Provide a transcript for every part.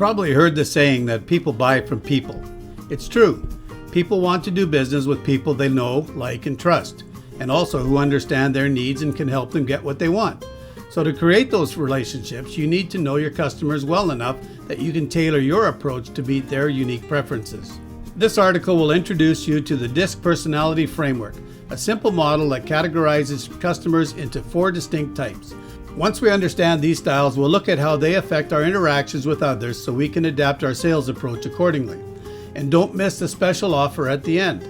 probably heard the saying that people buy from people. It's true. People want to do business with people they know, like, and trust, and also who understand their needs and can help them get what they want. So to create those relationships, you need to know your customers well enough that you can tailor your approach to meet their unique preferences. This article will introduce you to the DISC personality framework, a simple model that categorizes customers into 4 distinct types. Once we understand these styles, we'll look at how they affect our interactions with others so we can adapt our sales approach accordingly. And don't miss the special offer at the end.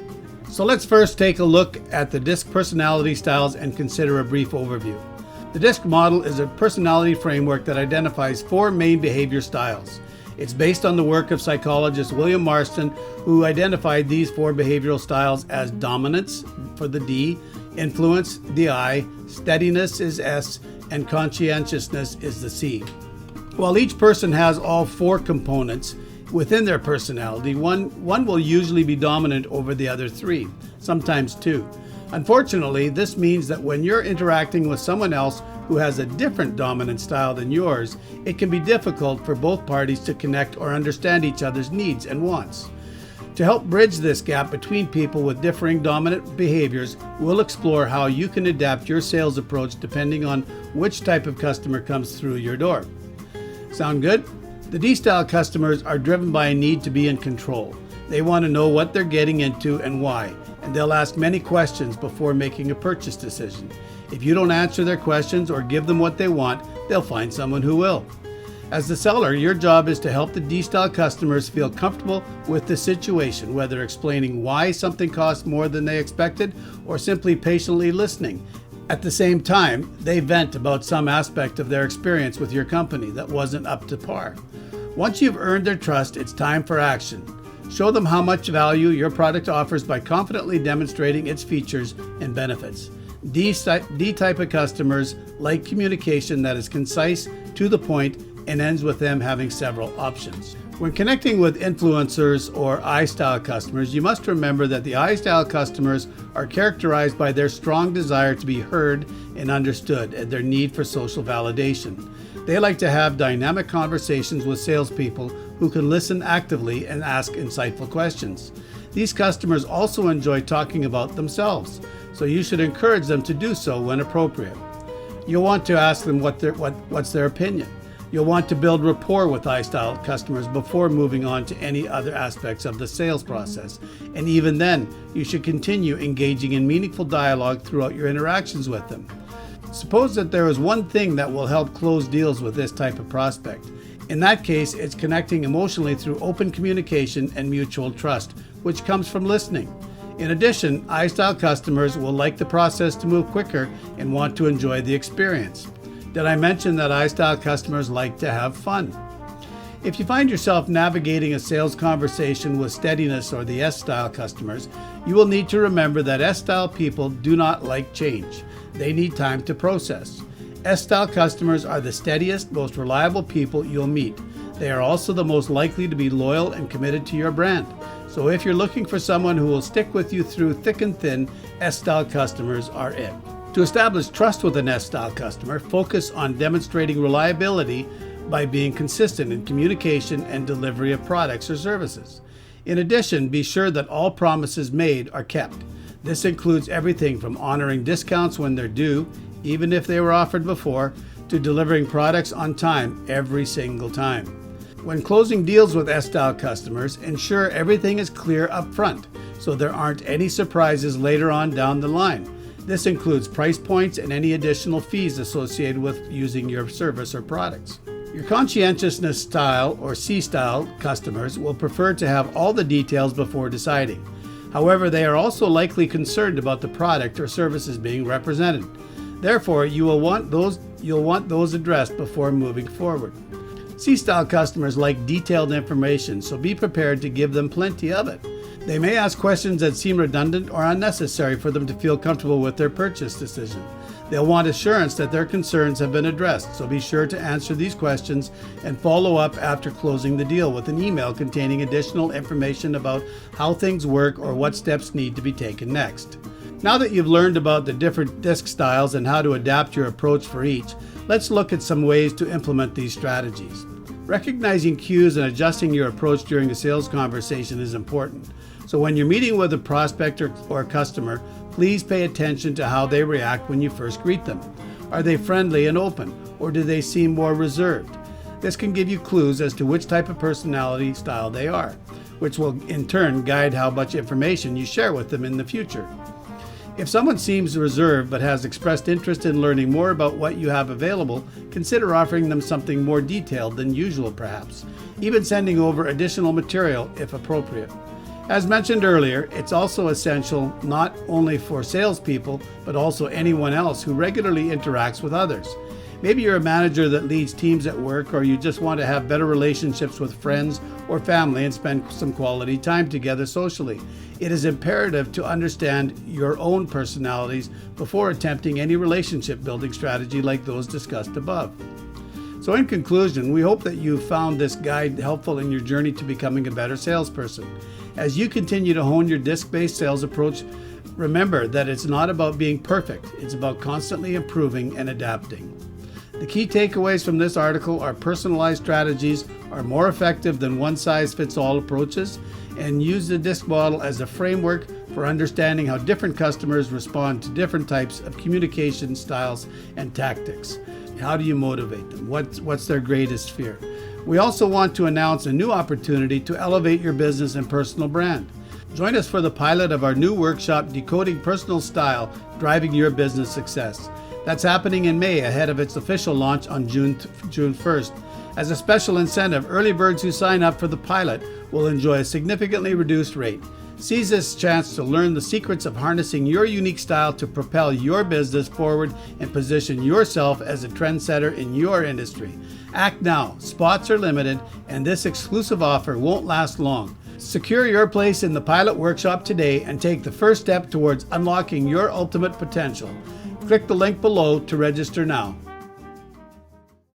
So let's first take a look at the DISC personality styles and consider a brief overview. The DISC model is a personality framework that identifies 4 main behavior styles. It's based on the work of psychologist William Marston, who identified these 4 behavioral styles as dominance, for the D, influence, the I, steadiness is S, and conscientiousness is the C. While each person has all 4 components within their personality, one will usually be dominant over the other 3, sometimes 2. Unfortunately, this means that when you're interacting with someone else who has a different dominant style than yours, it can be difficult for both parties to connect or understand each other's needs and wants. To help bridge this gap between people with differing dominant behaviors, we'll explore how you can adapt your sales approach depending on which type of customer comes through your door. Sound good? The D-style customers are driven by a need to be in control. They want to know what they're getting into and why, and they'll ask many questions before making a purchase decision. If you don't answer their questions or give them what they want, they'll find someone who will. As the seller, your job is to help the D-style customers feel comfortable with the situation, whether explaining why something costs more than they expected or simply patiently listening. At the same time, they vent about some aspect of their experience with your company that wasn't up to par. Once you've earned their trust, it's time for action. Show them how much value your product offers by confidently demonstrating its features and benefits. D-type of customers like communication that is concise, to the point, and ends with them having several options. When connecting with influencers or I-style customers, you must remember that the I-style customers are characterized by their strong desire to be heard and understood and their need for social validation. They like to have dynamic conversations with salespeople who can listen actively and ask insightful questions. These customers also enjoy talking about themselves, so you should encourage them to do so when appropriate. You'll want to ask them what's their opinion. You'll want to build rapport with I-style customers before moving on to any other aspects of the sales process. And even then, you should continue engaging in meaningful dialogue throughout your interactions with them. Suppose that there is one thing that will help close deals with this type of prospect. In that case, it's connecting emotionally through open communication and mutual trust, which comes from listening. In addition, I-style customers will like the process to move quicker and want to enjoy the experience. Did I mention that I-style customers like to have fun? If you find yourself navigating a sales conversation with Steadiness or the S-style customers, you will need to remember that S-style people do not like change. They need time to process. S-style customers are the steadiest, most reliable people you'll meet. They are also the most likely to be loyal and committed to your brand. So if you're looking for someone who will stick with you through thick and thin, S-style customers are it. To establish trust with an S-style customer, focus on demonstrating reliability by being consistent in communication and delivery of products or services. In addition, be sure that all promises made are kept. This includes everything from honoring discounts when they're due, even if they were offered before, to delivering products on time every single time. When closing deals with S-style customers, ensure everything is clear up front so there aren't any surprises later on down the line. This includes price points and any additional fees associated with using your service or products. Your conscientiousness style or C-style customers will prefer to have all the details before deciding. However, they are also likely concerned about the product or services being represented. Therefore, you'll want those addressed before moving forward. C-style customers like detailed information, so be prepared to give them plenty of it. They may ask questions that seem redundant or unnecessary for them to feel comfortable with their purchase decision. They'll want assurance that their concerns have been addressed, so be sure to answer these questions and follow up after closing the deal with an email containing additional information about how things work or what steps need to be taken next. Now that you've learned about the different DISC styles and how to adapt your approach for each, let's look at some ways to implement these strategies. Recognizing cues and adjusting your approach during a sales conversation is important. So when you're meeting with a prospect or customer, please pay attention to how they react when you first greet them. Are they friendly and open, or do they seem more reserved? This can give you clues as to which type of personality style they are, which will in turn guide how much information you share with them in the future. If someone seems reserved but has expressed interest in learning more about what you have available, consider offering them something more detailed than usual perhaps, even sending over additional material if appropriate. As mentioned earlier, it's also essential not only for salespeople, but also anyone else who regularly interacts with others. Maybe you're a manager that leads teams at work, or you just want to have better relationships with friends or family and spend some quality time together socially. It is imperative to understand your own personalities before attempting any relationship building strategy like those discussed above. So in conclusion, we hope that you found this guide helpful in your journey to becoming a better salesperson. As you continue to hone your disc-based sales approach, remember that it's not about being perfect. It's about constantly improving and adapting. The key takeaways from this article are personalized strategies are more effective than one-size-fits-all approaches, and use the DISC model as a framework for understanding how different customers respond to different types of communication styles and tactics. How do you motivate them? What's their greatest fear? We also want to announce a new opportunity to elevate your business and personal brand. Join us for the pilot of our new workshop, Decoding Personal Style, Driving Your Business Success. That's happening in May ahead of its official launch on June 1st. As a special incentive, early birds who sign up for the pilot will enjoy a significantly reduced rate. Seize this chance to learn the secrets of harnessing your unique style to propel your business forward and position yourself as a trendsetter in your industry. Act now. Spots are limited, and this exclusive offer won't last long. Secure your place in the pilot workshop today and take the first step towards unlocking your ultimate potential. Click the link below to register now.